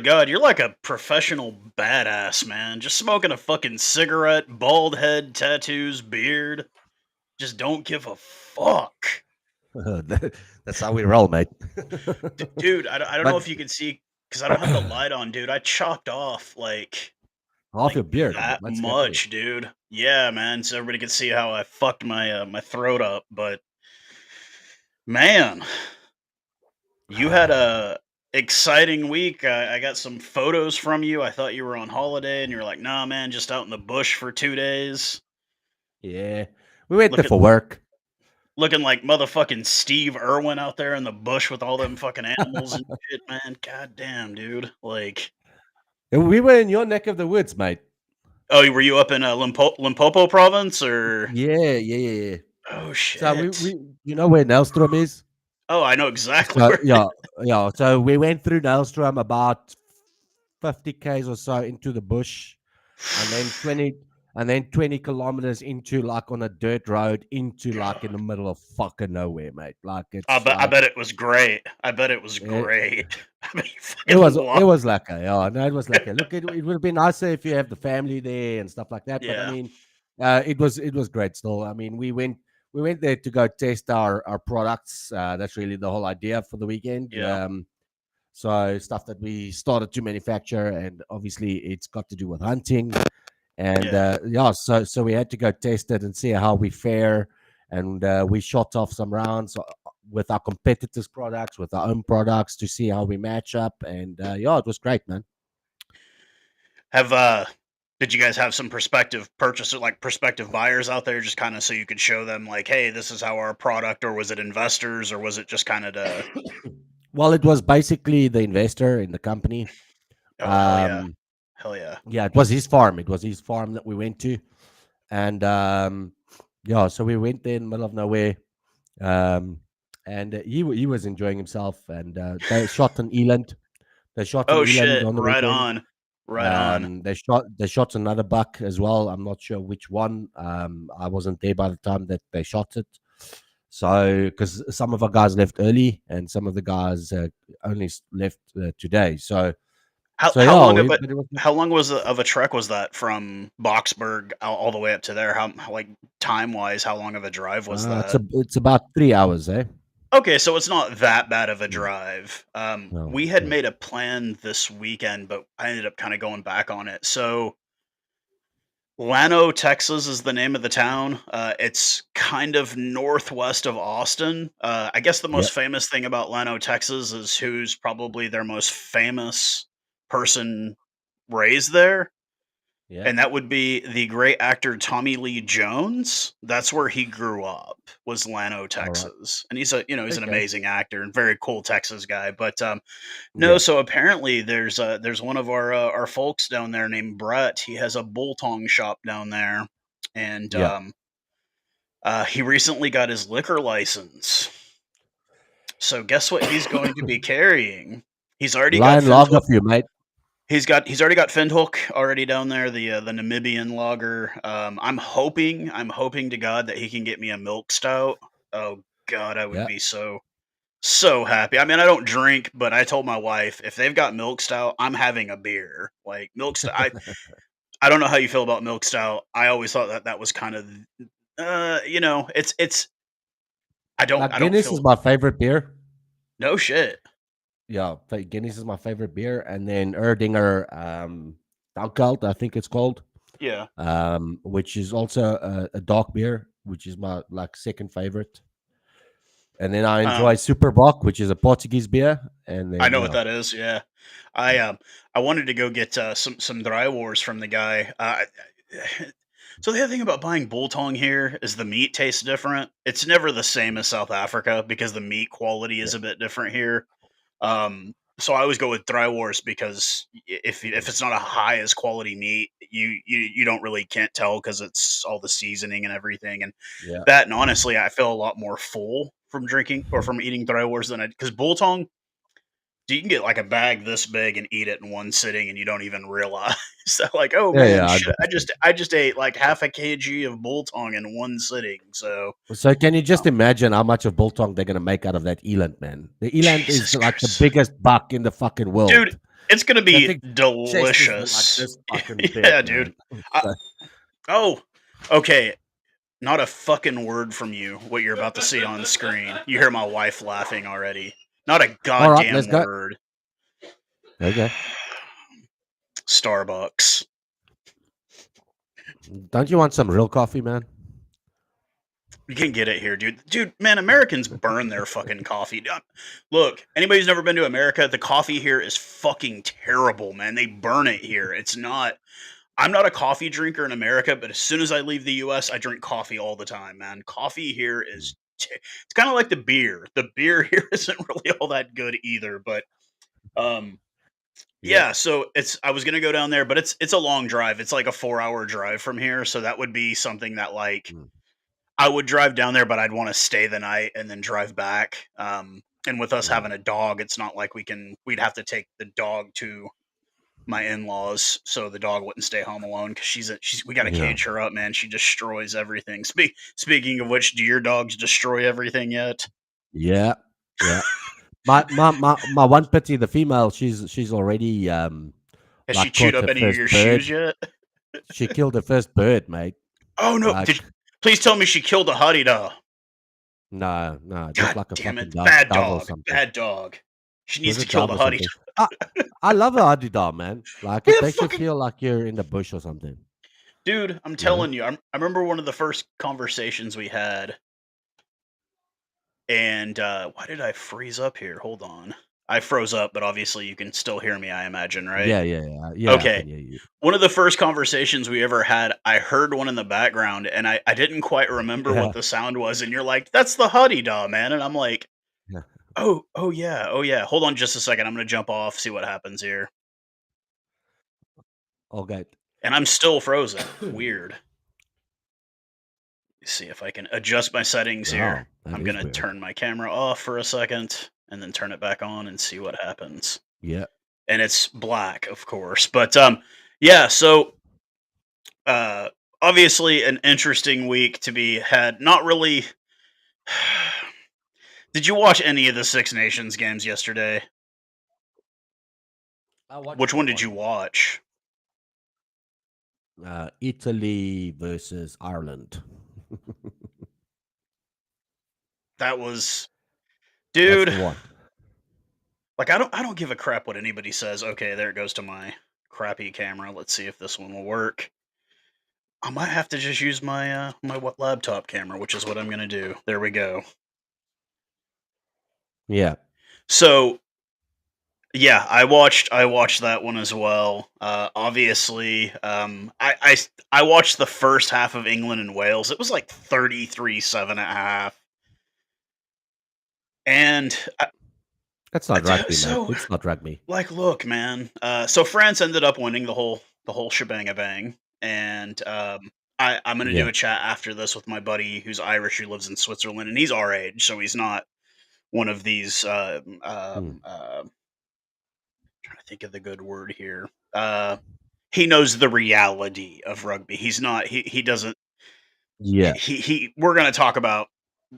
God, you're like a professional badass, man. Just smoking a fucking cigarette, bald head, tattoos, beard. Just don't give a fuck. That's how we roll, mate. Dude, I don't know But if you can see because I don't have the light on, dude. I chopped off half like your beard, that that's scary. much, dude. Yeah, man. So everybody can see how I fucked my throat up. But man, you had a exciting week. I got some photos from you. I thought you were on holiday, and you're like, "Nah, man, just out in the bush for 2 days." Yeah, we went there Looking for work. looking like motherfucking Steve Irwin out there in the bush with all them fucking animals and shit, man. God damn, dude. Like, And we were in your neck of the woods, mate. oh, were you up in Limpopo province or? Yeah. Oh So shit. you know where Nelstrom is? Oh, I know exactly So where. yeah. So we went through Nelstrom about 50 k's or so into the bush, and then 20 kilometers into like on a dirt road into like in the middle of fucking nowhere, mate. Like I it's bet I like bet it was great. I bet it was it, great. I bet you it fucking was love. it was like a yeah, no, it was like a look. It would have been nicer if you have the family there and stuff like that. But I Yeah. mean, it was great still. I mean, we went there to go test our products. That's really the whole idea for the weekend. Yeah. So stuff that we started to manufacture, and obviously it's got to do with hunting. And Yeah. yeah, so we had to go test it and see how we fare. And we shot off some rounds with our competitors' products, with our own products to see how we match up. And yeah, it was great, man. Have did you guys have some prospective purchaser like prospective buyers out there just kind of so you could show them like, hey, this is how our product, or was it investors, or was it just kind of to? Well, it was basically the investor in the company. Oh hell yeah. Um, Hell yeah. yeah, it was his farm. It was his farm that we went to. And yeah, so we went there in the middle of nowhere. Um, and he was enjoying himself. And they shot an eland. They shot an Oh eland shit. on the Right weekend. on. Right on. They shot another buck as well. I'm not sure which one. I wasn't there by the time that they shot it. So because some of our guys left early and some of the guys only left today. How So how yeah, long of a but it was how long was of a trek was that from Boxburg all the way up to there? How like time wise, how long of a drive was that? it's about 3 hours, eh? Okay, so it's not that bad of a Mm, drive. no, We had no. made a plan this weekend, but I ended up kind of going back on it. So Llano, Texas is the name of the town. It's kind of northwest of Austin. I guess the Yeah, most famous thing about Llano, Texas is who's probably their most famous person raised there. yeah. And that would be the great actor Tommy Lee Jones. That's where he grew up, was Llano, All right. Texas. And he's an Okay. amazing actor and very cool Texas guy. But no, Yeah, so apparently there's one of our folks down there named Brett. He has a bulldog shop down there, and yeah. he recently got his liquor license. So guess what he's going to be carrying? He's already got Lion lager Findhook. for you, mate. He's already got Findhook already down there, the Namibian lager. I'm hoping to God that he can get me a milk stout. Oh God, I would Yeah. be so happy. I mean, I don't drink, but I told my wife if they've got milk stout, I'm having a beer. Like milk stout. I don't know how you feel about milk stout. I always thought that that was kind of it's Like I don't Guinness is feel my favorite beer. no shit. Yeah, Guinness is my favorite beer, and then Erdinger Stout, I think it's called, Yeah. which is also a dark beer, which is my like second favorite. And then I enjoy Um Superbock, which is a Portuguese beer, and I then know what yeah, that is. Yeah. I wanted to go get some dry wars from the guy. So the other thing about buying bultong here is the meat tastes different. It's never the same as South Africa because the meat quality yeah, is a bit different here. So I always go with dry wars because if it's not a high as quality meat, you don't really can't tell because it's all the seasoning and everything and yeah. that. And honestly, I feel a lot more full from drinking or from eating dry wars than I because bultong you can get like a bag this big and eat it in one sitting and you don't even realize that like, oh man, Yeah, shit, I just ate like half a kg of bultong in one sitting. So So can you just um, imagine how much of biltong they're gonna make out of that eland, man? The eland is Jesus like the Christ. biggest buck in the fucking Dude, world. It's gonna That be thing chest is like delicious. this fucking Yeah, big, dude. man. I, So, oh, okay. Not a fucking word from you. What you're about to see on screen. You hear my wife laughing already. Not a all right, let's goddamn go. word. Okay. Starbucks. Don't you want some real coffee, man? You can get it here, dude. Dude, man, Americans burn their fucking coffee. Look, anybody who's never been to America, the coffee here is fucking terrible, man. They burn it here. It's not. I'm not a coffee drinker in America, but as soon as I leave the US, I drink coffee all the time, man. Coffee here Mm. is. It's kind of like the beer. The beer here isn't really all that good either, but um, Yeah. yeah. So I was gonna go down there, but it's a long drive. It's like a 4 hour drive from here, so that would be something that like Mm. I would drive down there, but I'd want to stay the night and then drive back. And with us Mm. having a dog, it's not like we'd have to take the dog to my in-laws so the dog wouldn't stay home alone because we got to Yeah. cage her up, man. She destroys everything. Speaking of which, do your dogs destroy everything yet? Yeah. Yeah. My one pity, the female, she's already Has she like chewed caught up her any of first your shoes bird. yet? She killed her first bird, mate. Oh no! Like Please tell me she killed a huddy dog. no, no, just God like a damn fucking it! Bad dove or dog. something. Bad dog. She It was needs a to kill dove the or huddy. something. I love a Adidas, man. Like it Man, makes you fucking feel like you're in the bush or something. dude, I'm You know? telling you, I remember one of the first conversations we had, and why did I freeze up here? Hold on. I froze up, but obviously you can still hear me, I imagine, right? Yeah, yeah, yeah. Yeah, I Okay. can hear you. One of the first conversations we ever had, I heard one in the background and I didn't quite remember what Yeah. the sound was. And you're like, that's the Huddy Daw, man. And I'm like, Yeah. oh yeah, oh yeah. Hold on just a second. I'm gonna jump off, see what happens here. All good. And I'm still frozen. Weird. See if I can adjust my settings here. Wow, that I'm is gonna weird. turn my camera off for a second and then turn it back on and see what happens. Yeah. And it's black, of course. But yeah, so uh obviously an interesting week to be had. Not really. Did you watch any of the Six Nations games yesterday? I watched Which that one did one. you watch? Italy versus Ireland. That was That's dude, the one. like I don't give a crap what anybody says. Okay, there it goes to my crappy camera. Let's see if this one will work. I might have to just use my laptop camera, which is what I'm going to do. There we go. Yeah. So, yeah, I watched that one as well. Obviously, I watched the first half of England and Wales. It was like 33-7 at half. And That's not rugby, mate. so It's not rugby. like look, man. So France ended up winning the whole shebang bang. And I'm gonna do Yeah. a chat after this with my buddy who's Irish who lives in Switzerland and he's our age, so he's not one of these Mm. trying to think of the good word here. He knows the reality of rugby. He's not he doesn't Yeah. he we're gonna talk about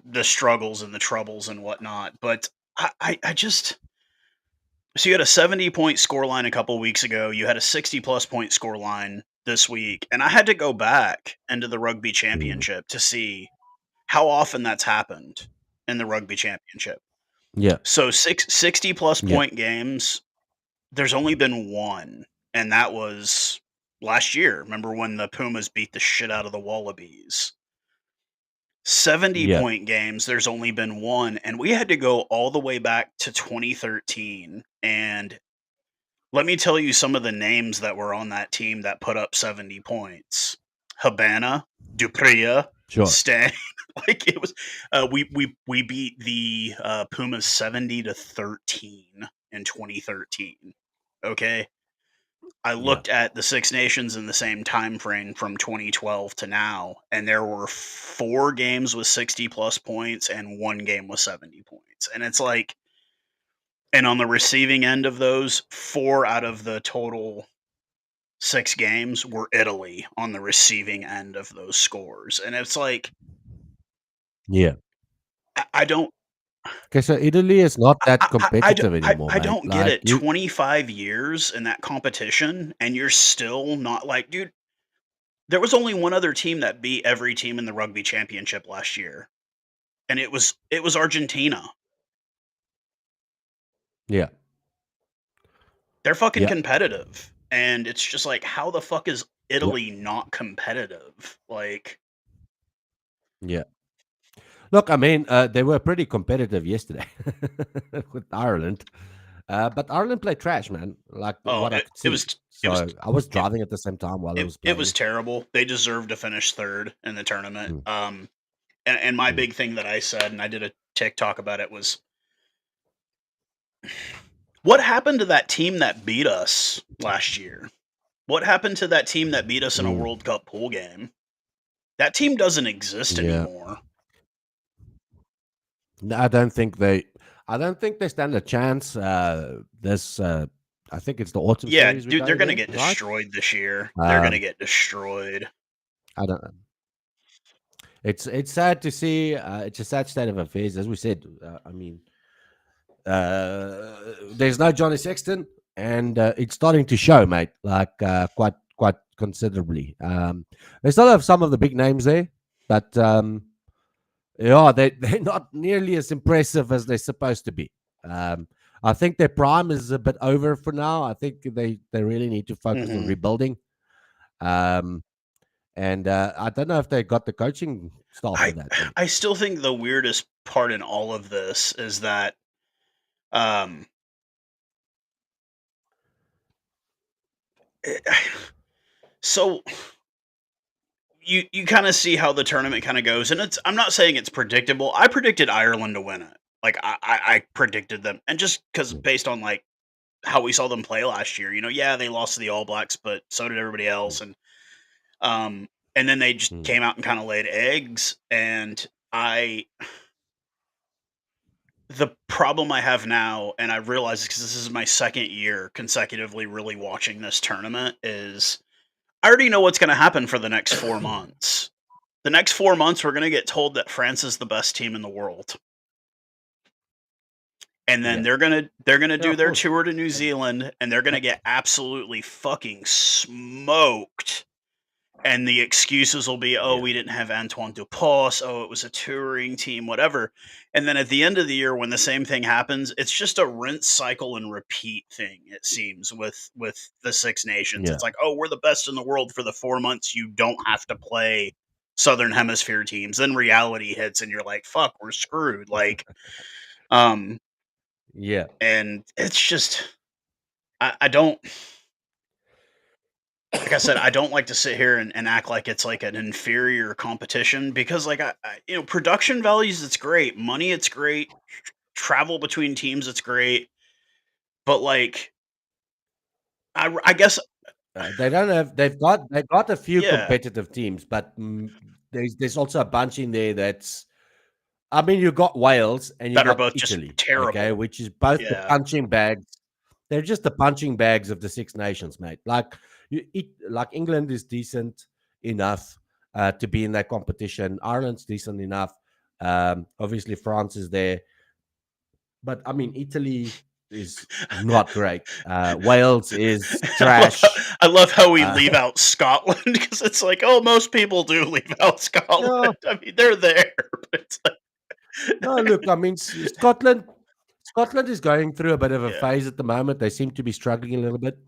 the struggles and the troubles and whatnot, but I just so you had a 70-point score line a couple weeks ago. You had a 60-plus point score line this week, and I had to go back into the rugby Mm. championship to see how often that's happened in the rugby championship. Yeah. So 60-plus Yeah. point games, there's only been one, and that was last year. Remember when the Pumas beat the shit out of the Wallabies? 70 Yeah. point games, there's only been one, and we had to go all the way back to 2013. And let me tell you some of the names that were on that team that put up 70 points. Habana, Dupria, Sure. Stang. Like it was we beat the Pumas 70-13 in 2013. Okay? I Yeah. looked at the Six Nations in the same time frame from 2012 to now, and there were 4 games with 60 plus points and 1 game with 70 points. And it's like, and on the receiving end of those, 4 out of the total 6 games were Italy on the receiving end of those scores. And it's like, Yeah. I don't. Okay, so Italy is not that competitive anymore, I mate. don't get Like it. you, 25 years in that competition, and you're still not like, dude. There was only one other team that beat every team in the rugby championship last year, and it was Argentina. yeah, They're fucking yeah, competitive, and it's just like, how the fuck is yeah, Italy not competitive? Like, yeah. Look, I mean, they were pretty competitive yesterday with Ireland, but Ireland played trash, man. Like oh, what I could it see. was it was So I was it, driving at the same time while I it was it was playing. terrible. They deserved to finish third in the tournament. Mm, And my mm, big thing that I said, and I did a TikTok about it, was what happened to that team that beat us last year? What happened to that team that beat us in a mm, World Cup pool game? That team doesn't exist yeah. anymore. No, I don't think they. I don't think they stand a chance. This, I think it's the autumn Yeah, series we're dude, they're going gonna in, get right? destroyed this year. They're gonna Um, get destroyed. I don't. It's sad to see. It's a sad state of affairs, as we said. I mean, there's no Johnny Sexton, and it's starting to show, mate. Like quite considerably. They still have some of the big names there, but yeah, they're not nearly as impressive as they're supposed to be. Um, I think their prime is a bit over for now. I think they really need to focus on Mhm. rebuilding. Um, and I don't know if they got the coaching staff for I that, mate. I still think the weirdest part in all of this is that, um, eh, so you kinda see how the tournament kinda goes, and I'm not saying it's predictable. I predicted Ireland to win it. Like, I predicted them, and just because Mm, based on, like, how we saw them play last year, yeah, they lost to the All Blacks, but so did everybody mm, else, um, and then they just mm. came out and kinda laid eggs, and I the problem I have now, and I realize because this is my second year consecutively really watching this tournament, is I already know what's gonna happen for the next 4 months. The next 4 months, we're gonna get told that France is the best team in the world, and then Yeah, they're gonna yeah, do of their course. tour to New And Zealand, and they're gonna that, get absolutely fucking smoked. And the excuses will be, "Oh, yeah, we didn't have Antoine Dupas. Oh, it was a touring team, whatever." And then at the end of the year, when the same thing happens, it's just a rinse, cycle, and repeat thing. It seems with the Six Nations, yeah, it's like, "Oh, we're the best in the world for the 4 months you don't have to play Southern Hemisphere teams." Then reality hits, and you're like, "Fuck, we're screwed." Like, um, yeah. and it's just, I don't. Like I said, I don't like to sit here and act like it's like an inferior competition because, like, production values, it's great. Money, it's great. Travel between teams, it's great. But like, I guess, They don't have. They've got a few yeah, competitive teams, but there's also a bunch in there that's. I mean, you got Wales and you that are got both just Italy, okay, terrible. which is both the Yeah, punching bags. They're just the punching bags of the Six Nations, mate. Like like England is decent enough to be in that competition. Ireland's decent enough. Obviously, France is there, but I mean, Italy is not great. Wales is I love how, trash. I love how we Uh, leave out Scotland because it's like, oh, most people do leave out Scotland. yeah, I mean, they're there, but it's like, no, look, I mean, Scotland. Scotland is going through a bit of a yeah, phase at the moment. They seem to be struggling a little bit.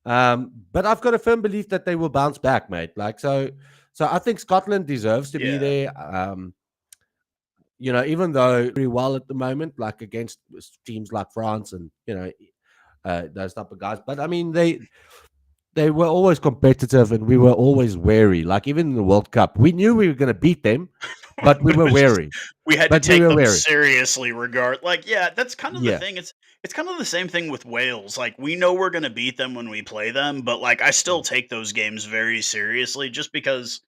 But I've got a firm belief that they will bounce back, mate. Like so I think Scotland deserves to be yeah. there. Even though very well at the moment, like against teams like France and those type of guys. But I mean, they were always competitive, and we were always wary. Like even in the World Cup, we knew we were going to beat them, but we But it were was just wary. we had to But we take were them wary. seriously like, yeah, that's kind of the Yeah. thing. It's kind of the same thing with Wales. Like, we know we're gonna beat them when we play them, but, like, I still Mm. take those games very seriously just because,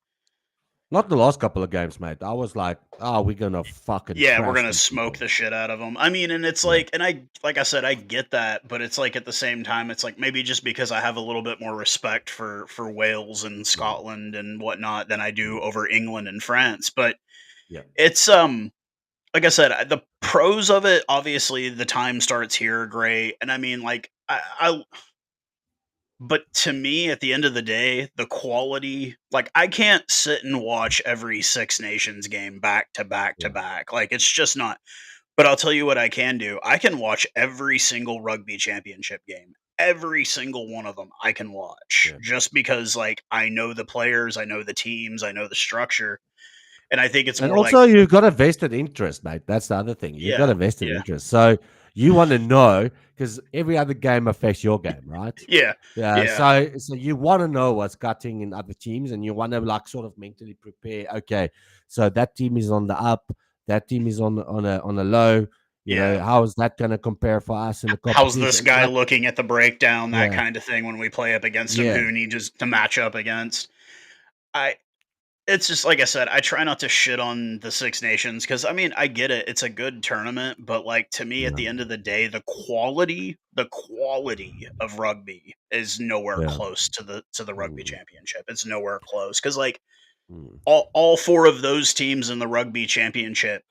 Not the last couple of games, mate. I was like, oh, we're gonna fucking yeah, we're trash gonna these smoke people. the shit out of them. I mean, and it's Yeah. like, and like I said, I get that, but it's like, at the same time, it's like, maybe just because I have a little bit more respect for Wales and Mm, Scotland and whatnot than I do mm, over England and France, but yeah. it's, like I said, the pros of it, obviously, the time starts here, great, and I mean, like, but to me, at the end of the day, the quality, like, I can't sit and watch every Six Nations game back to back to Yeah, back. Like, it's just not. But I'll tell you what I can do. I can watch every single rugby championship game. Every single one of them I can watch yeah. just because, like, I know the players, I know the teams, I know the structure. And I think it's And more like, also, you've got a vested interest, mate. That's the other thing. You've got yeah, a vested yeah, interest. So you want to know because every other game affects your game, right? yeah, Yeah. yeah, So you want to know what's cutting in other teams, and you want to like sort of mentally prepare. Okay, so that team is on the up. That team is on a low. You know, yeah. how is that going to compare for us in the How's this competition? guy Like, looking at the breakdown? That yeah, kind of thing when we play up against him, yeah, who he just to match up against. I It's just like I said, I try not to shit on the Six Nations because I mean I get it, it's a good tournament, but like to me at yeah, the end of the day, the quality of rugby is nowhere yeah, close to the rugby mm, championship. It's nowhere close because like mm, all four of those teams in the rugby championship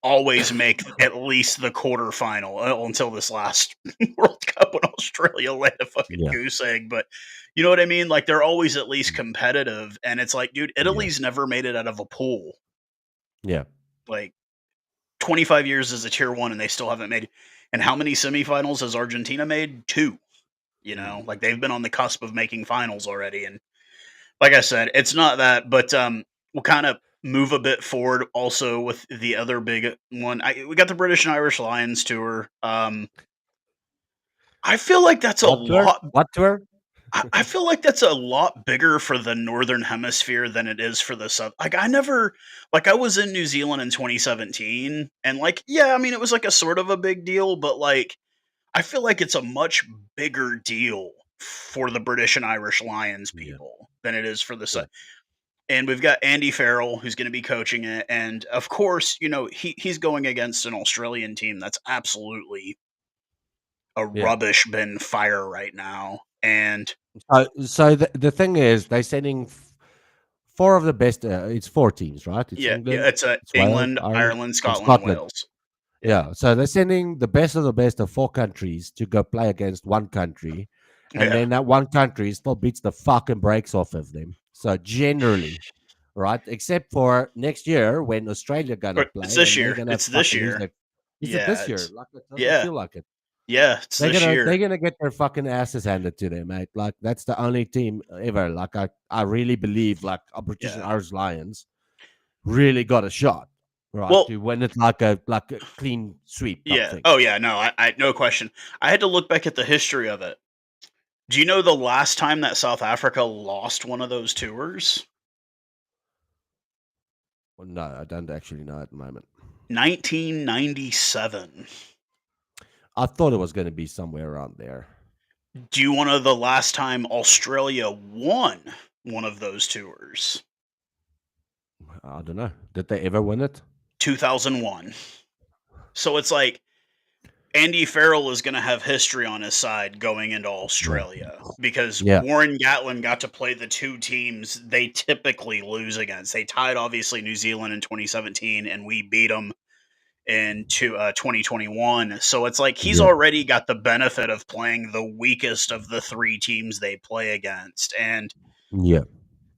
always make at least the quarterfinal until this last World Cup when Australia laid a fucking yeah, goose egg. But you know what I mean? Like they're always at least mm, competitive, and it's like, dude, yeah, Italy's never made it out of a pool. yeah, Like 25 years as a tier one, and they still haven't made. And how many semifinals has Argentina made? Two. You know, mm, like they've been on the cusp of making finals already, and like I said, it's not that, but we'll kind of move a bit forward also with the other big one. We got the British and Irish Lions tour. I feel like that's a What tour? lot. What tour? I feel like that's a lot bigger for the northern hemisphere than it is for the south. Like I never, like I was in New Zealand in 2017, and like yeah, I mean it was like a sort of a big deal, but like I feel like it's a much bigger deal for the British and Irish Lions Yeah, people than it is for the yeah, and we've got Andy Farrell who's going to be coaching it, and of course, you know he's going against an Australian team that's absolutely a yeah. rubbish bin fire right now, and So the thing is, they're sending four of the best. It's four teams, right? It's yeah, yeah, England, it's it's Wales, England, Ireland, Ireland, and Scotland, and Scotland. Wales. Yeah, Yeah. So they're sending the best of four countries to go play against one country, and yeah, then that one country still beats the fucking brakes off of them. So generally, right, except for next year when Australia gonna but it's play this and they're year. gonna It's this fucking lose year. their. Is it Yeah, this year? it's Like it doesn't yeah, feel like it. yeah, it's They're this gonna year. they're gonna get their fucking asses handed to them, mate. Like that's the only team ever. Like I really believe like a British and Yeah. Irish Lions really got a shot, right, Well, to win it like a clean sweep type yeah. thing. Oh yeah. No, I no question. I had to look back at the history of it. Do you know the last time that South Africa lost one of those tours? Well, no, I don't actually know at the moment. 1997. I thought it was going to be somewhere around there. Do you want to know the last time Australia won one of those tours? I don't know. Did they ever win it? 2001. So it's like Andy Farrell is going to have history on his side going into Yeah, Australia because yeah, Warren Gatlin got to play the two teams they typically lose against. They tied obviously New Zealand in 2017, and we beat them in 2021. So it's like he's yeah, already got the benefit of playing the weakest of the three teams they play against. And yeah.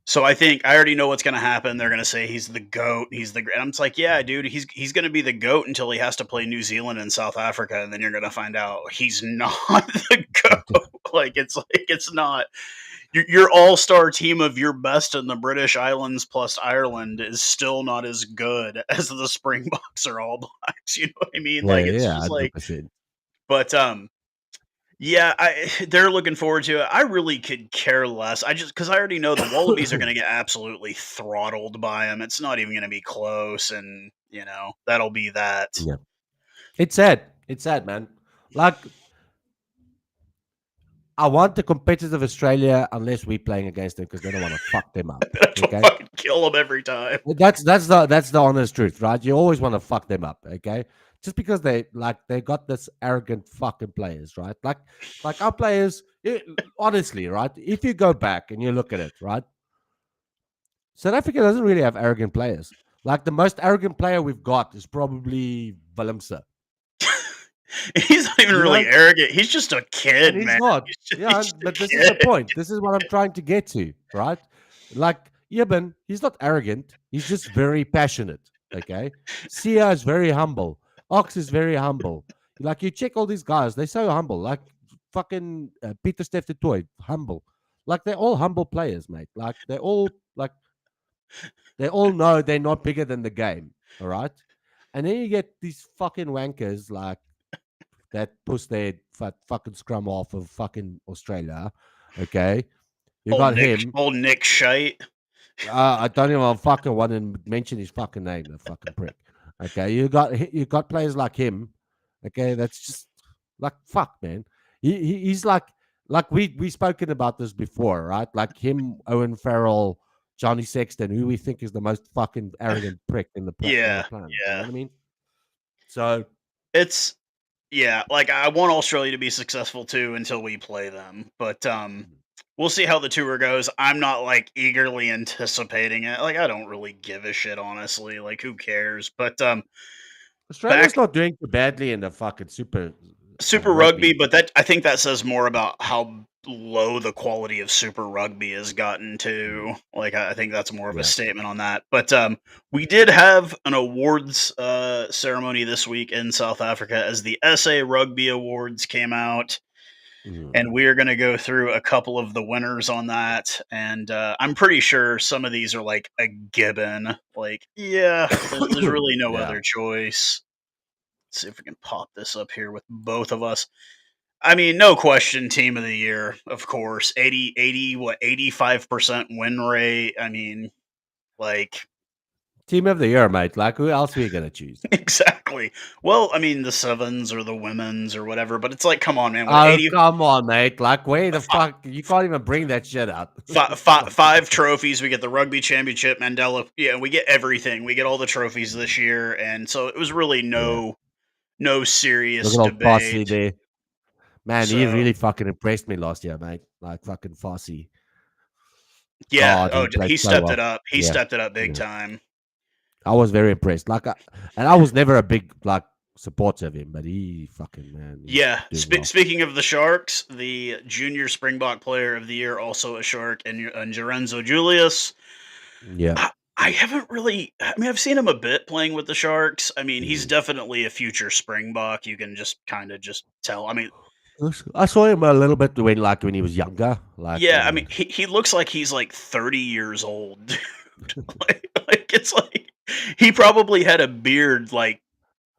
so I think I already know what's going to happen. They're going to say he's the goat. He's the. And I'm just like, yeah, dude. He's going to be the goat until he has to play New Zealand and South Africa, and then you're going to find out he's not the goat. Like it's not your all star team of your best in the British Islands plus Ireland is still not as good as the Springboks or All Blacks. You know what I mean? Yeah, Like it's yeah, just like, 100%. but yeah, they're looking forward to it. I really could care less. I just because I already know the Wallabies are going to get absolutely throttled by them. It's not even going to be close, and you know that'll be that. Yeah. It's sad. It's sad, man. Like I want the competitive Australia unless we're playing against them because then I want to fuck them up. That's what Okay. fucking kill them every time. That's the honest truth, right? You always want to fuck them up, okay? Just because they got this arrogant fucking players, right? Like our players, honestly, right? If you go back and you look at it, right? South Africa doesn't really have arrogant players. Like the most arrogant player we've got is probably Willemse. He's not even You really know, arrogant. He's just a and kid, he's man. not. He's Yeah, just a but this is the kid. point. This is what I'm trying to get to, right? Like Eben, he's not arrogant. He's just very passionate. Okay, Sia is very humble. Ox is very humble. Like you check all these guys, they're so humble. Like fucking Peter Steph the Toy, humble. Like they're all humble players, mate. Like they all know they're not bigger than the game. All right, and then you get these fucking wankers like that push their fucking scrum off of fucking Australia. Okay, you got him. Old Nick Shite. I don't even fucking want to mention his fucking name, the fucking prick. Okay, you got players like him. Okay, that's just like fuck, man. He's like we spoken about this before, right? Like him, Owen Farrell, Johnny Sexton, who we think is the most fucking arrogant prick in the Yeah, planet. You know yeah. what I mean? So It's yeah, like I want Australia to be successful too until we play them. But we'll see how the tour goes. I'm not like eagerly anticipating it. Like I don't really give a shit honestly. Like who cares? But Australia's back not doing too badly in the fucking Super Rugby, rugby. but that I think that says more about how low the quality of Super Rugby has gotten Mm, to. Like I think that's more of a yeah. statement on that. But we did have an awards ceremony this week in South Africa as the SA Rugby Awards came out, Mm. and we are going to go through a couple of the winners on that. And I'm pretty sure some of these are like a given. Like yeah, there's really no Yeah. other choice. Let's see if we can pop this up here with both of us. I mean, no question, team of the year, of course. 80, what, 85% win rate. I mean, like, Team of the year, mate. Like, who else are we going to choose? exactly. Well, I mean, the sevens or the women's or whatever, but it's like, come on, man, with Oh, 80, come on, mate. Like, where the fuck? You can't even bring that shit up. five trophies. We get the rugby championship, Mandela. Yeah, we get everything. We get all the trophies this year. And so it was really Yeah. no Look serious at old Fossey debate. there. Man, he So, really fucking impressed me last year, mate. Like, fucking Fossey. yeah. God, Oh, he played he so stepped it well. up. He Yeah. stepped it up big Yeah. time. I was very impressed. And I was never a big, like, supporter of him, but he fucking, man, he's Yeah. doing well. Speaking of the Sharks, the junior Springbok Player of the Year, also a Shark, and Lorenzo Julius. Yeah. I haven't really. I mean, I've seen him a bit playing with the Sharks. I mean, he's Mm. definitely a future Springbok. You can just kind of just tell. I mean, I saw him a little bit when he was younger. Like, yeah. I mean, he looks like he's like 30 years old, dude. Like it's like he probably had a beard like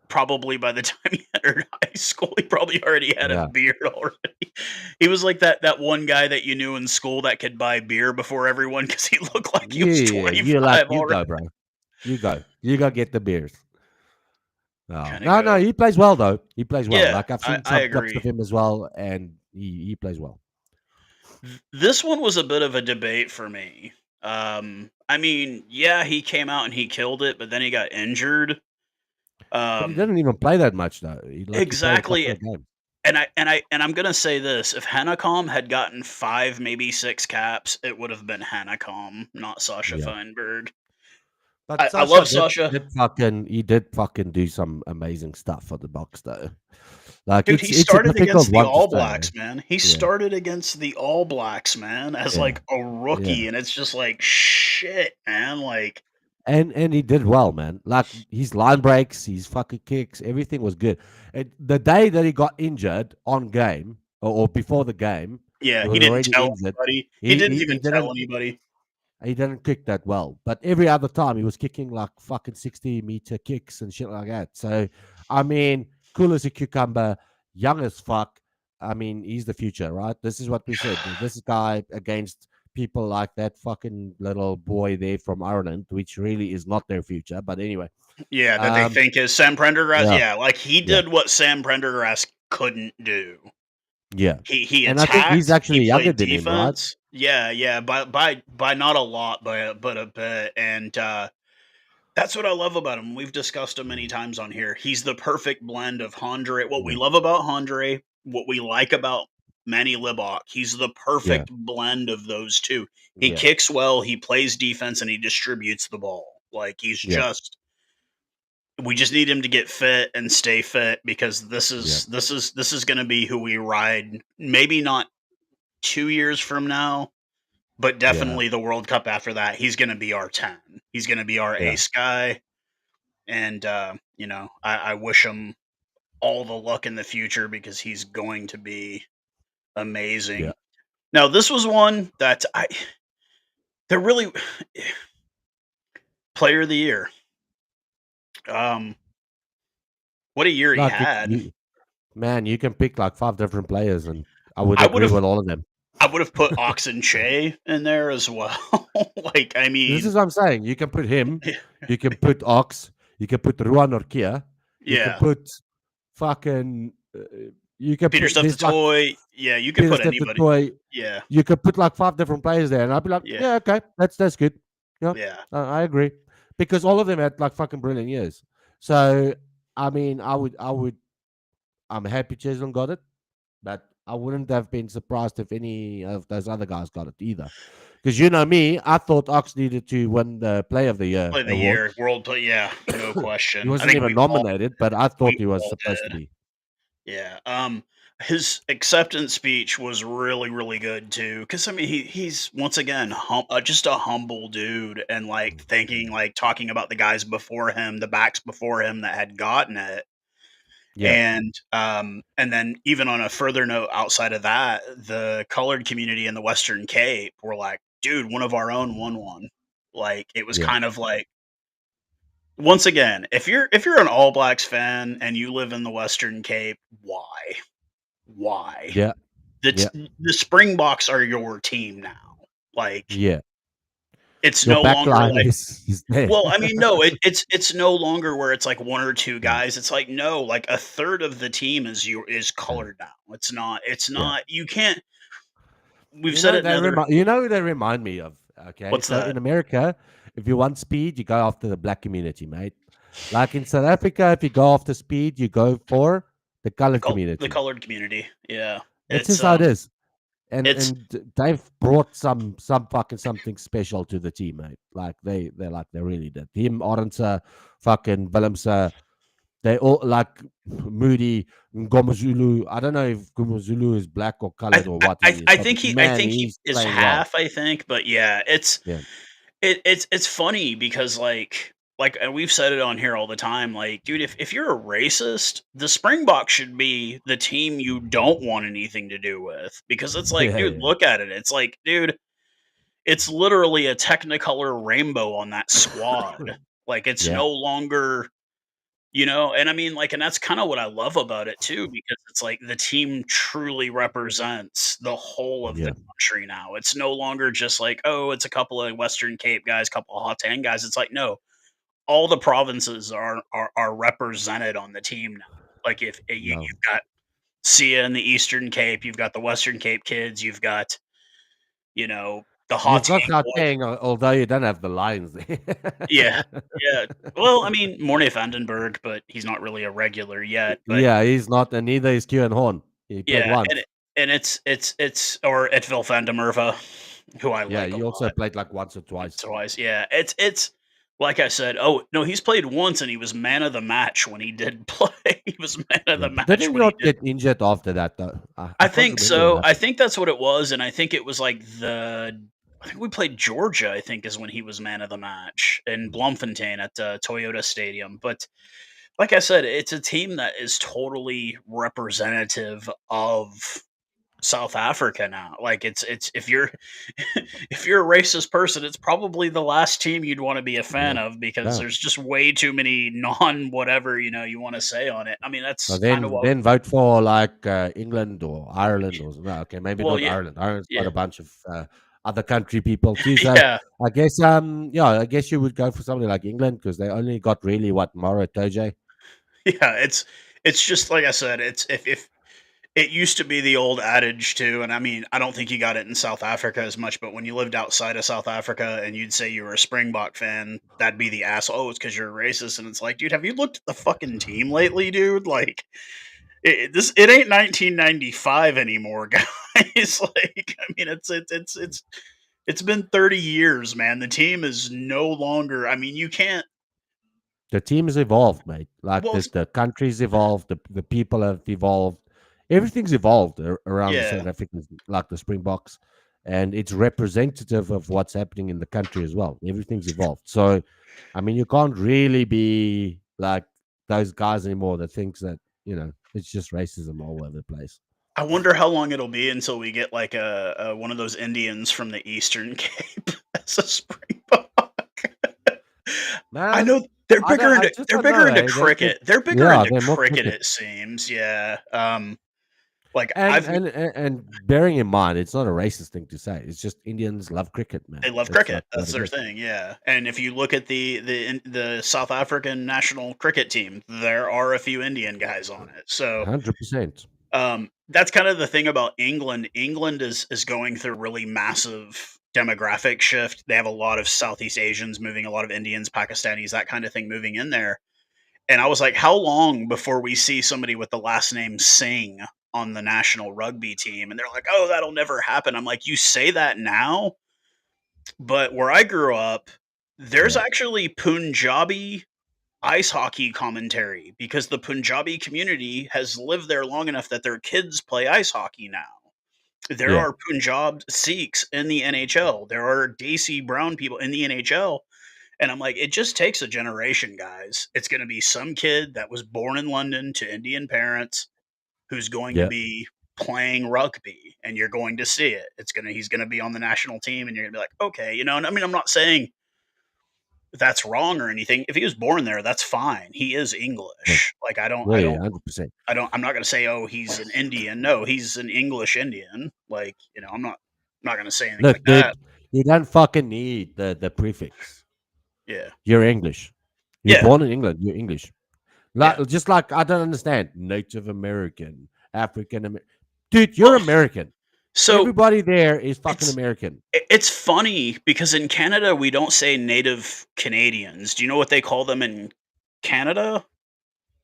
probably by the time he entered high school, he probably already had a yeah. beard already. He was like that one guy that you knew in school that could buy beer before everyone because he looked like he Yeah, was yeah, yeah. You're like, 25 you already. go, bro. You go. You go get the beers. No, Kind of no, no. go. He plays well though. He plays well. Yeah, Like I've seen I some clips of agree. him as well, and he plays well. This one was a bit of a debate for me. I mean, yeah, he came out and he killed it, but then he got injured. But he Um, didn't even play that much though. He played a couple exactly. of games. And I'm gonna say this: if Hannacom had gotten 5, maybe 6 caps, it would have been Hannacom, not Sasha Yeah. Feinberg. But I Sasha love did, Sasha, did fucking do some amazing stuff for the box though. Like dude. He it's a started difficult against the one to All say. Blacks, man. He Yeah. started against the All Blacks, man, as Yeah. like a Yeah. rookie, and it's just like shit, man. Like, And he did well, man. Like his line breaks, his fucking kicks, everything was good. And the day that he got injured on game or before the game, yeah, he he was didn't already tell injured. anybody. He He didn't he, he even tell didn't anybody. he didn't kick that well. But every other time he was kicking like fucking 60-meter kicks and shit like that. So I mean, cool as a cucumber, young as fuck. I mean, he's the future, right? This is what we said. This guy against people like that fucking little boy there from Ireland, which really is not their future. But anyway, Yeah, that they um, think is Sam Prendergast. yeah, Yeah, like he yeah, did what Sam Prendergast couldn't do. yeah. He And I think he's attacked, he actually younger played than him, right? defense. Yeah, yeah, by not a lot, but a bit, and that's what I love about him. We've discussed him many Mm, times on here. He's the perfect blend of Hondre. What we yeah, love about Hondre, what we like about Manny Libok. He's the yeah, perfect blend of those two. He yeah. kicks well, he plays defense, and he distributes the ball. Like he's Yeah. just we just need him to get fit and stay fit because this Yeah. is this is going to be who we ride. Maybe not 2 years from now, but Yeah. definitely the World Cup after that. He's going to be our 10. He's going to be our Yeah. ace guy, and I wish him all the luck in the future because he's going to be Yeah. amazing. Now, this was one that they're really player of the year. Um, what a year he Like had. man, you can pick like 5 different players, and I would I would agree have with all of them. I would have put Oxen Che in there as well. Like, I This mean, is what I'm saying. You can put him, you can put Ox, you can put Ruan or Kia, you can yeah, put fucking, you can Peter put, Stuff the there's like toy. Yeah, you could Peter put Step the anybody. Toy. Yeah, You could put like 5 different players there, and I'd be like, yeah, yeah, okay, that's good. Yeah, yeah. I agree, because all of them had like fucking brilliant years. So I mean, I'm happy Cheslin got it, but I wouldn't have been surprised if any of those other guys got it either. Because you know me, I thought Ox needed to win the Play of the Year Play of the award. year, world play. Yeah, no He question. I wasn't think even nominated, but I thought we he was all supposed to did. be. Yeah. His acceptance speech was really, really good too. Because I mean, he's once again just a humble dude, and like thinking, like talking about the guys before him, the backs before him that had gotten it, Yeah, and then even on a further note, outside of that, the colored community in the Western Cape were like, "Dude, one of our own won one." Like it was yeah, kind of like once again, if you're an All Blacks fan and you live in the Western Cape, why? Why? yeah, The yeah, the Springboks are your team now. Like, yeah. it's Your no back longer line like is there. well, I mean, no, it's no longer where it's like 1 or 2 Yeah, guys. It's like, no, like a third of the team is yeah, colored now. It's yeah. not you can't we've said it in other You know who they remind me of. Okay, what's so that? in America, if you want speed, you go after the black community, mate. Like in South Africa, if you go after speed, you go for the colored The community. colored community. Yeah. It's It's, just how it is. it's And they've brought some fucking something special to the team, mate. Like they really did. Him, Orense, fucking Willemse, they all like Moody, Ngomazulu. I don't know if Ngomazulu is black or colored or what he is, I but think I man, think he he's is playing well. half, I think, but yeah, Yeah, it's funny because and we've said it on here all the time, like, dude, if you're a racist, the Springboks should be the team you don't want anything to do with because it's like, yeah, dude, yeah, look at it. It's like, dude, it's literally a Technicolor rainbow on that squad. Like it's yeah, no longer and I mean, like, and that's kind of what I love about it too, because it's like the team truly represents the whole of the yeah. country now. It's no longer just like, oh, it's a couple of Western Cape guys, couple of Hot 10 guys. It's like, no, all the provinces are represented on the team now. Like if No, you've got Sia in the Eastern Cape, you've got the Western Cape kids, you've got the you've Hot got boys. Gauteng, although you don't have the Lions Yeah, there. yeah. Well, I mean, Mornay Vandenberg, but he's not really a regular yet. But Yeah, he's not, and neither is Kieran Horn. He played yeah, and once. it's or Etville van der Merwe, who I Yeah, like a he also lot. played like once or twice. Twice, yeah. It's like I said. Oh no, he's played once, and he was man of the match when he did play. He was man of Yeah. the match Didn't he when he not did. get injured after that though? I I can't think remember what so. I happened. think that's what it was, and I think it was like I think we played Georgia. I think is when he was man of the match in Bloemfontein at Toyota Stadium. But like I said, it's a team that is totally representative of South Africa now. Like it's if you're if you're a racist person, it's probably the last team you'd want to be a fan Yeah. of because Yeah. there's just way too many non whatever you want to say on it. I mean, So that's kind of then what. then vote for like England or Ireland or no, okay, maybe Well, not yeah, Ireland. Ireland's got yeah, a bunch of other country people too. So yeah, I guess you would go for somebody like England because they only got really what Mara Toje. yeah. It's just like I said. It's if it used to be the old adage too, and I mean, I don't think you got it in South Africa as much, but when you lived outside of South Africa and you'd say you were a Springbok fan, that'd be the asshole. Oh, it's because you're a racist, and it's like, dude, have you looked at the fucking team lately, dude? Like, it ain't 1995 anymore, guys. Like, I mean, it's It's been 30 years, man. The team is no longer. I mean, you can't. The team's evolved, mate. Like Well, the country's evolved, the people have evolved. Everything's evolved around the yeah. South Africans, like the Springboks, and it's representative of what's happening in the country as well. Everything's evolved. So, I mean, you can't really be like those guys anymore that thinks that it's just racism all over the place. I wonder how long it'll be until we get like a one of those Indians from the Eastern Cape as a Springbok. I Man, know they're I don't. bigger I into just they're don't know. bigger into Eh? cricket. They're bigger Yeah, into they're more cricket, cricket. it seems. Yeah. Like And I've bearing in mind, it's not a racist thing to say. It's just Indians love cricket, man. They love It's cricket. like what That's it their is. thing, yeah. And if you look at the South African national cricket team, there are a few Indian guys on it. So 100%. that's kind of the thing about England. England is going through really massive demographic shift. They have a lot of Southeast Asians moving, a lot of Indians, Pakistanis, that kind of thing moving in there. And I was like, how long before we see somebody with the last name Singh on the national rugby team? And they're like, oh, that'll never happen. I'm like, you say that now, but where I grew up, there's Yeah, actually Punjabi ice hockey commentary because the Punjabi community has lived there long enough that their kids play ice hockey now. There yeah, are Punjab Sikhs in the NHL. There are Desi Brown people in the NHL. And I'm like, it just takes a generation, guys. It's going to be some kid that was born in London to Indian parents who's going to yeah, be playing rugby, and you're going to see it. He's going to be on the national team, and you're going to be like, okay, and I mean, I'm not saying that's wrong or anything. If he was born there, that's fine. He is yeah, English. Like yeah, yeah, 100%. I'm not going to say, oh, he's an Indian. No, he's an English Indian. Like, I'm not going to say anything like Look, that. dude, you don't fucking need the prefix. Yeah. You're English. You're Yeah. born in England. You're English. Yeah. Just like I don't understand Native American, African American. Dude, Well, you're American. so Everybody there is fucking it's American. it's funny because in Canada we don't say native Canadians. Do you know what they call them in Canada?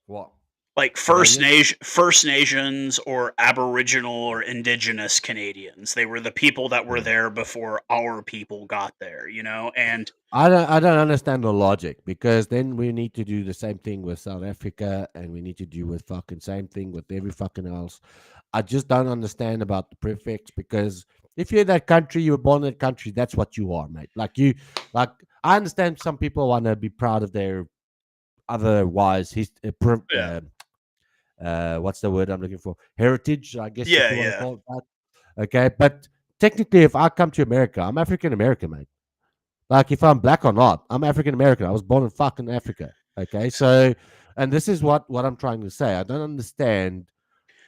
What? Like Canadians? First Nations or Aboriginal or Indigenous Canadians. They were the people that were Yeah. there before our people got there, and I don't understand the logic because then we need to do the same thing with South Africa and we need to do with fucking same thing with every fucking else. I just don't understand about the prefix because if you're in that country, you were born in that country, that's what you are, mate. Like I understand some people want to be proud of their otherwise yeah. what's the word I'm looking for? Heritage, I guess if Yeah, you want to yeah. call it that. Okay, but technically, if I come to America, I'm African American, mate. Like if I'm black or not, I'm African American. I was born in fucking Africa. Okay, so and this is what I'm trying to say. I don't understand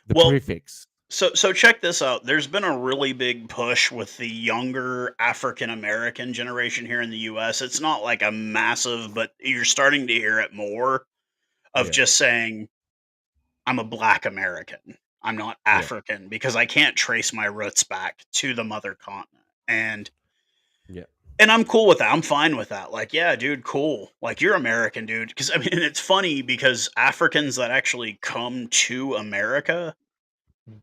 the Well, prefix. so check this out. There's been a really big push with the younger African American generation here in the US. It's not like a massive, but you're starting to hear it more of Yeah, just saying I'm a black American. I'm not yeah, African because I can't trace my roots back to the mother continent. yeah, And I'm cool with that. I'm fine with that. Like, yeah, dude, cool. Like you're American, dude. Cuz I mean, it's funny because Africans that actually come to America they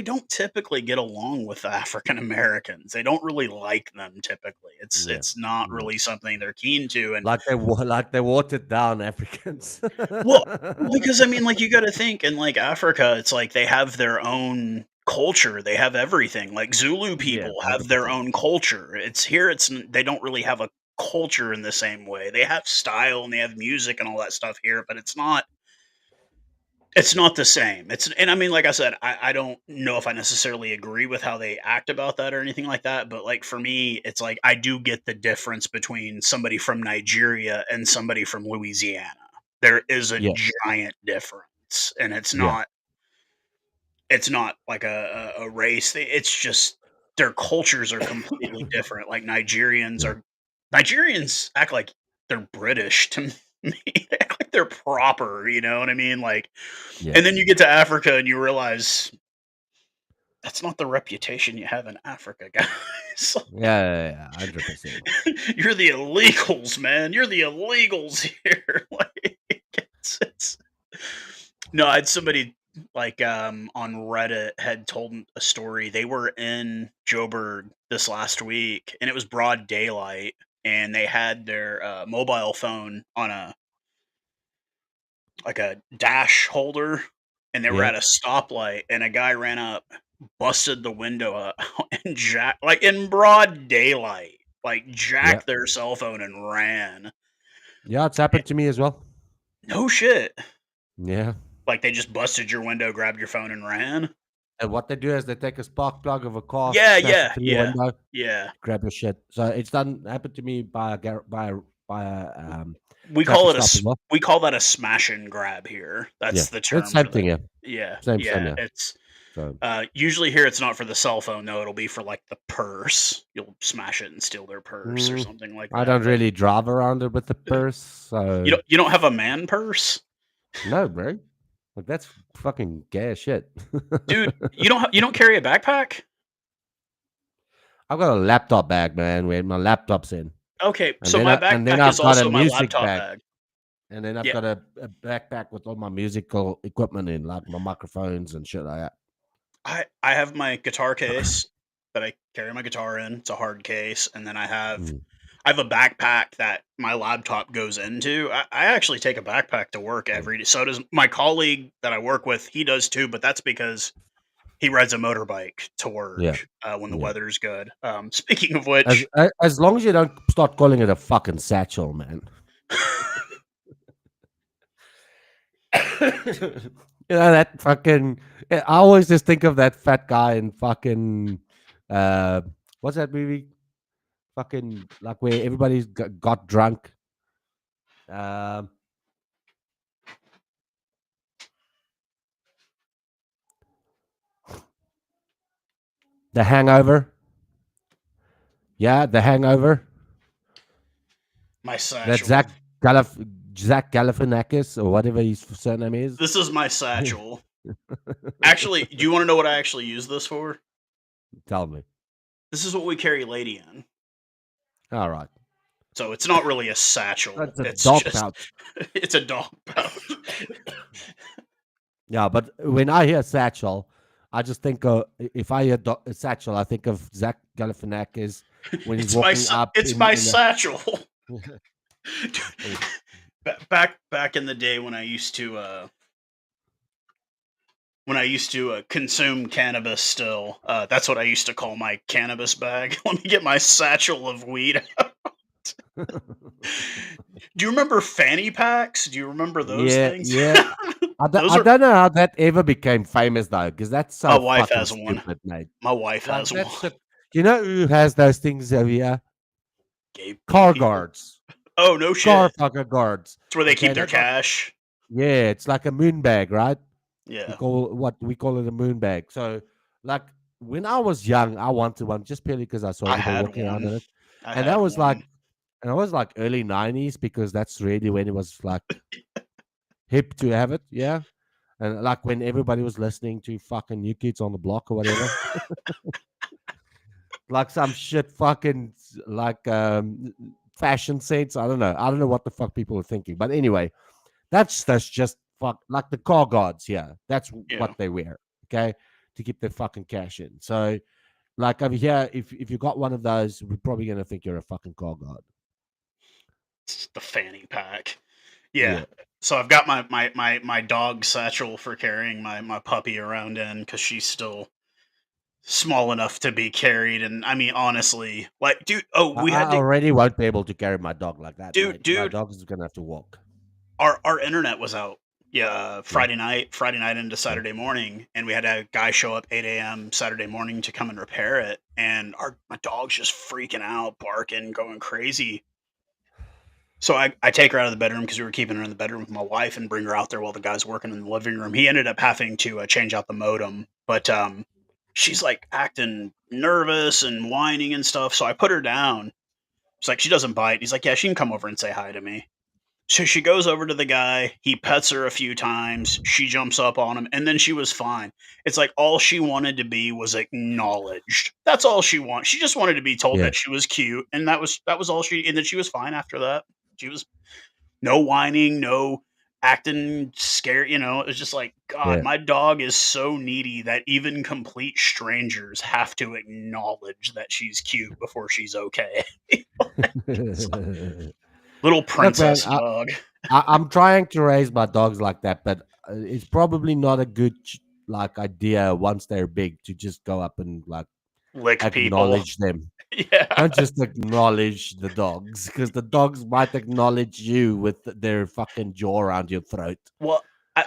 don't typically get along with African Americans. They don't really like them typically. yeah, It's not yeah. really something they're keen to. And Like they watered down Africans. well, because I mean, like you got to think in like Africa, it's like they have their own culture. They have everything. Like Zulu Yeah, people have their 100%. own culture. It's here. They don't really have a culture in the same way. They have style and they have music and all that stuff here, but it's not the same. And I mean, like I said, I don't know if I necessarily agree with how they act about that or anything like that. But like for me, it's like I do get the difference between somebody from Nigeria and somebody from Louisiana. There is a Yeah, giant difference, and yeah, it's not like a race. It's just their cultures are completely different. Like yeah, Nigerians act like they're British to me. They act like they're proper. You know what I mean? Like, yeah, and then you get to Africa and you realize that's not the reputation you have in Africa, guys. yeah, 100%. You're the illegals, man. You're the illegals here. Like, it's no, I had somebody on Reddit had told a story. They were in Joburg this last week, and it was broad daylight, and they had their mobile phone on a dash holder, and they were Yeah, at a stoplight, and a guy ran up, busted the window up, and like in broad daylight, like yeah, jacked their cell phone and ran. yeah. It's Eh, happened to me as well. No shit. Yeah. Like they just busted your window, grabbed your phone, and ran. And what they do is they take a spark plug of a car, Yeah, smash it yeah, through your yeah, window, yeah. grab your shit. So it's done happened to me by a We call traffic it a stop as well. we call that a smash and grab here. Yeah, That's the it's term same for thing. that. Yeah, Yeah, same. yeah. Yeah. It's So usually here it's not for the cell phone though. It'll be for like the purse. You'll smash it and steal their purse or mm, something like I that. don't But really drive around it with the purse. So you don't have a man purse, no, bro. Like that's fucking gay as shit. dude. You don't carry a backpack. I've got a laptop bag, man, where my laptop's in, Okay, so my and then backpack is I've got a also my music laptop bag, bag. and then I've Yeah, got a backpack with all my musical equipment in, like my microphones and shit like that. I have my guitar case that I carry my guitar in. It's a hard case, and then Mm, I have a backpack that my laptop goes into. I actually take a backpack to work mm. every day. So does my colleague that I work with. He does too, but that's because he rides a motorbike to Yeah, work when the yeah. weather's good. Speaking of which, As long as you don't start calling it a fucking satchel, man. You know that fucking. I always just think of that fat guy in fucking. Uh, what's that movie? Fucking like where everybody got drunk. Um, the Hangover. Yeah, The Hangover. my That satchel. Zach Galifianakis or whatever his surname is. This is my satchel. Actually, do you want to know what I actually use this for? Tell me. This is what we carry Lady in. All right. So it's not really a satchel. That's a It's dog just pouch. it's a dog pouch. Yeah, but when I hear satchel, I just think of if I hear satchel, I think of Zach Galifianakis when he's walking up It's my in a. satchel. Oh, Back in the day when I used to consume cannabis still, that's what I used to call my cannabis bag. Let me get my satchel of weed. Do you remember fanny packs? Do you remember those yeah, things? yeah. Those I are don't know how that ever became famous though, because that's my so wife fucking has one. stupid, mate. My wife Like has one. that shit. You know who has those things over here? Gay Car people. guards, Oh no car shit. fucker guards. It's where they Okay, keep their they got cash. yeah. It's like a moon bag, right? Yeah, We call it a moon bag. So, like when I was young, I wanted one just purely because I saw I everybody had walking around one. in it, I and that had was like, one. early '90s because that's really when it was like hip to have it. Yeah, and like when everybody was listening to fucking New Kids on the Block or whatever, like some shit fucking like fashion sense. I don't know what the fuck people are thinking, but anyway, that's just fuck like the car guards. Yeah, that's Yeah, what they wear. Okay, to keep their fucking cash in. So like over here, if you got one of those, we're probably gonna think you're a fucking car guard. it's the fanny pack. Yeah. Yeah. So I've got my dog satchel for carrying my puppy around in because she's still small enough to be carried. And I mean, honestly, like, dude, oh, we I had to, already won't be able to carry my dog like that, mate. My dude, dog is gonna have to walk. our internet was out. Yeah, Yeah. Friday night into Yeah. Saturday morning, and we had a guy show up 8 a.m. Saturday morning to come and repair it. And my dog's just freaking out, barking, going crazy. So I take her out of the bedroom because we were keeping her in the bedroom with my wife and bring her out there while the guy's working in the living room. He ended up having to change out the modem, but she's like acting nervous and whining and stuff. So I put her down. She's like, she doesn't bite. He's like, yeah, she can come over and say hi to me. So she goes over to the guy. He pets her a few times. She jumps up on him, and then she was fine. It's like all she wanted to be was acknowledged. That's all she wanted. She just wanted to be told Yeah. that she was cute, and that was all she. And then she was fine after that. She was no whining, no. acting scared. It was just like, God, Yeah. my dog is so needy that even complete strangers have to acknowledge that she's cute before she's okay. Like, it's like little Look, man, princess dog. I'm trying to raise my dogs like that, but it's probably not a good like idea once they're big to just go up and like Lick people. acknowledge them. Yeah. Don't just acknowledge the dogs because the dogs might acknowledge you with their fucking jaw around your throat. Well,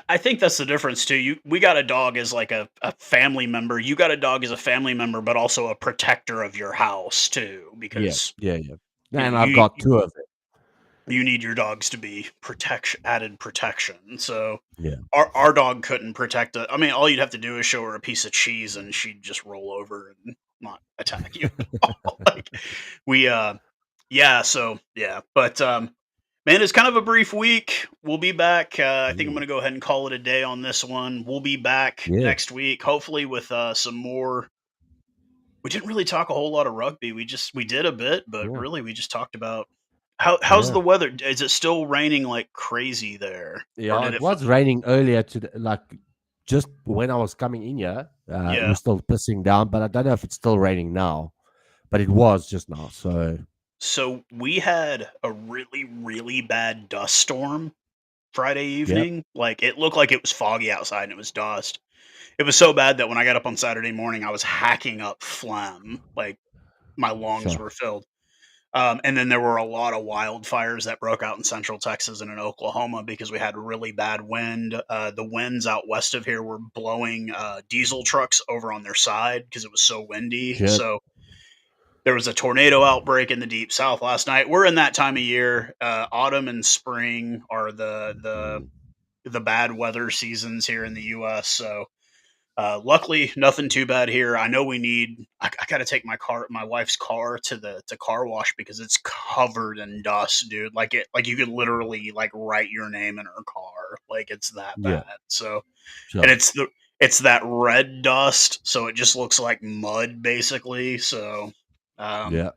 I think that's the difference too. We got a dog as like a family member. You got a dog as a family member, but also a protector of your house too, Yeah, because yeah, yeah. you know And I've you got two of them. you need your dogs to be added protection. So Yeah. our dog couldn't protect it. I mean, all you'd have to do is show her a piece of cheese and she'd just roll over and not attack you at all. Like we yeah, so yeah. But man, it's kind of a brief week. We'll be back. I think I'm Mm. gonna go ahead and call it a day on this one. We'll be back Yeah, next week, hopefully with some more. We didn't really talk a whole lot of rugby. We did a bit, but yeah, really we just talked about how's yeah. the weather? Is it still raining like crazy there, or Yeah, did it it? was raining earlier to like just when I was coming in here. It Yeah. was still pissing down, but I don't know if it's still raining now. But it was just now. So So we had a really really bad dust storm Friday yeah, evening. Like it looked like it was foggy outside and it was dust. It was so bad that when I got up on Saturday morning, I was hacking up phlegm. Like my lungs sure. were filled. And then there were a lot of wildfires that broke out in central Texas and in Oklahoma because we had really bad wind. The winds out west of here were blowing diesel trucks over on their side because it was so windy. Shit. So there was a tornado outbreak in the deep south last night. We're in that time of year. Autumn and spring are Mm. the bad weather seasons here in the U.S. So luckily, nothing too bad here. I know we need. I got to take my wife's car to the to car wash because it's covered in dust, dude. Like you could literally like write your name in her car. Like it's that Yeah, bad. So, and sure. it's that red dust, so it just looks like mud basically. So, um, Yeah.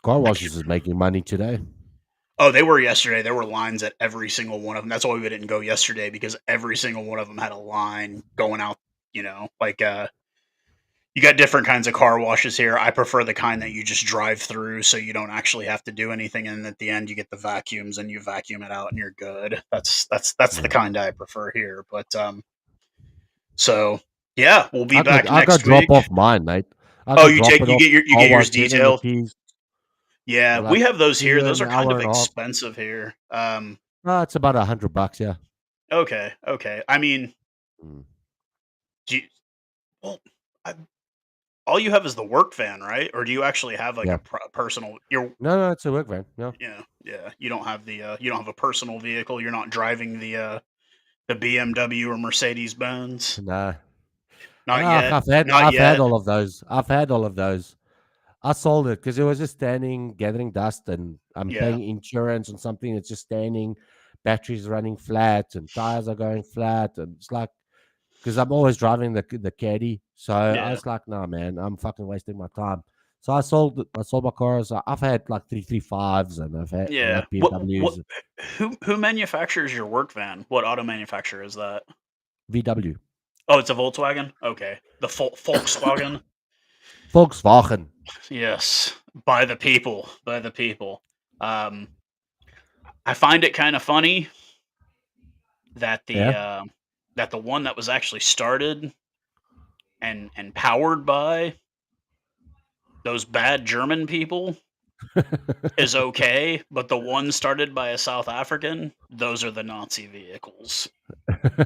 Car I can't. washes is making money today. Oh, they were yesterday. There were lines at every single one of them. That's why we didn't go yesterday because every single one of them had a line going out. You got different kinds of car washes here. I prefer the kind that you just drive through so you don't actually have to do anything, and at the end you get the vacuums and you vacuum it out and you're good. That's the Yeah. kind I prefer here. But so yeah, we'll be back I could next drop week. off mine, mate. I Oh, could drop it off you car get yours wash, give them the detailed? keys. Yeah, Like we have those see here. you in Those an are kind hour of and a half. expensive here. It's about $100, yeah. Okay, okay. I mean, Mm. do you, well, I, all you have is the work van, right? Or do you actually have like Yeah. a personal? Your No, it's a work van. No. Yeah, yeah. You don't have a personal vehicle. You're not driving the BMW or Mercedes Benz. No. Not yet. Not I've had yet. all of those. I've had all of those. I sold it because it was just standing, gathering dust, and I'm Yeah, paying insurance on something that's just standing. Batteries running flat, and tires are going flat, and it's like because I'm always driving the caddy. So I yeah, was like, nah, man, I'm fucking wasting my time. So I sold my cars. I've had like 335s, and I've yeah. had BMWs, Who manufactures your work van? What auto manufacturer is that? VW, Oh, it's a Volkswagen. Okay, the Volkswagen. Volkswagen. Yes, by the people, by the people. Um, I find it kind of funny that Yeah. the one that was actually started and powered by those bad German people is okay, but the one started by a South African, those are the Nazi vehicles.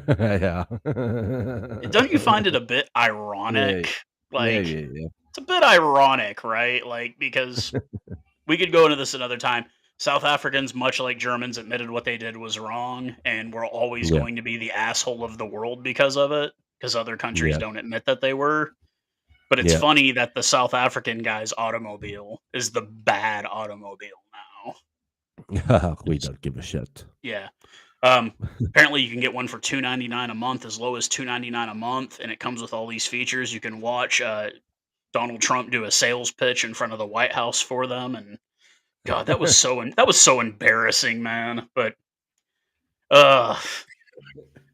Yeah. Don't you find it a bit Yeah. ironic? Yeah. Like, Yeah. Yeah. it's a bit ironic, right? Like, because we could go into this another time. South Africans, much like Germans, admitted what they did was wrong, and we're always Yeah. going to be the asshole of the world because of it, because other countries Yeah. don't admit that they were. But it's Yeah. funny that the South African guy's automobile is the bad automobile now. We don't give a shit. Yeah. Apparently you can get one for $2.99 a month, as low as $2.99 a month, and it comes with all these features. You can watch Donald Trump do a sales pitch in front of the White House for them, and God, that was so embarrassing, man. But Ugh.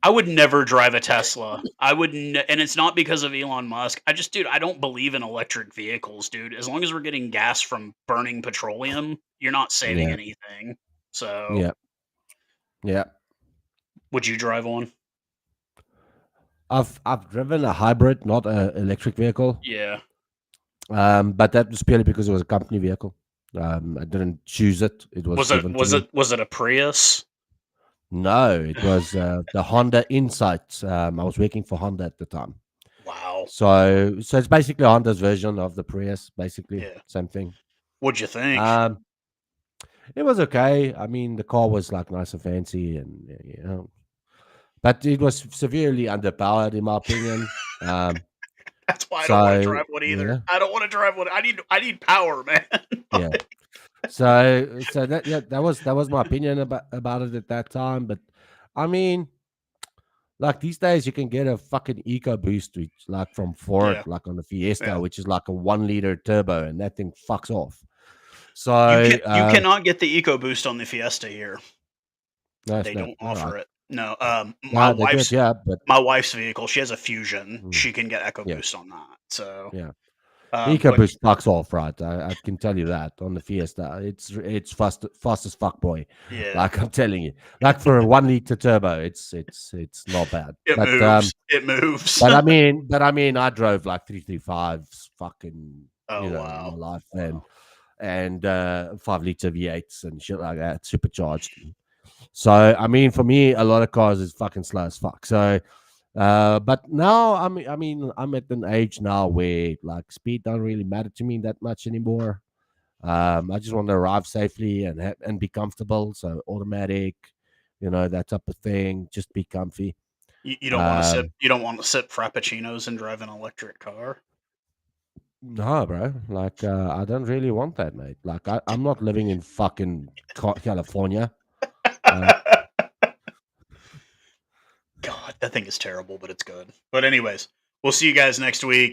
I would never drive a Tesla. I would, and it's not because of Elon Musk. Dude, I don't believe in electric vehicles, dude. As long as we're getting gas from burning petroleum, you're not saving Yeah, anything. So, yeah, yeah. would you drive one? I've driven a hybrid, not an electric vehicle. Yeah. But that was purely because it was a company vehicle. I didn't choose it; it was Was it given to was me. it was it a Prius? No, it was the Honda Insight. I was working for Honda at the time, Wow. so it's basically Honda's version of the Prius. Basically, Yeah. same thing. What'd you think? Um, it was okay. I mean, the car was like nice and fancy, and but it was severely underpowered, in my opinion. Um, That's why I don't want to so drive one either. yeah, I don't want to drive one. I need power, man. yeah. So that yeah, that was my opinion about it at that time. But I mean, like these days, you can get a fucking EcoBoost, which like from Ford, Yeah. like on the Fiesta, Yeah. which is like a 1 liter turbo, and that thing fucks off. You So cannot get the EcoBoost on the Fiesta here. no, it's They not don't all right. offer it. No. My No, they do it, wife's yeah, but my wife's vehicle, she has a Fusion. mm, She can get yeah, EcoBoost on that. So, yeah. but EcoBoost fucks off, right? I can tell you that on the Fiesta, it's fast as fuck, boy. yeah, Like I'm telling you, like for a 1 liter turbo, it's not bad. it But moves. It moves. I drove like 335s, fucking, Oh in my wow. life, Wow. and 5 liter V8s and shit like that, supercharged. So I mean, for me, a lot of cars is fucking slow as fuck. So but now I'm at an age now where like speed don't really matter to me that much anymore. I just want to arrive safely and be comfortable. So automatic, that type of thing. Just be comfy. You don't want to sip. Um, You don't want to sip frappuccinos and drive an electric car. no, bro. Like I don't really want that, mate. Like I'm not living in fucking California. Like God, that thing is terrible, but it's good. But anyways, we'll see you guys next week.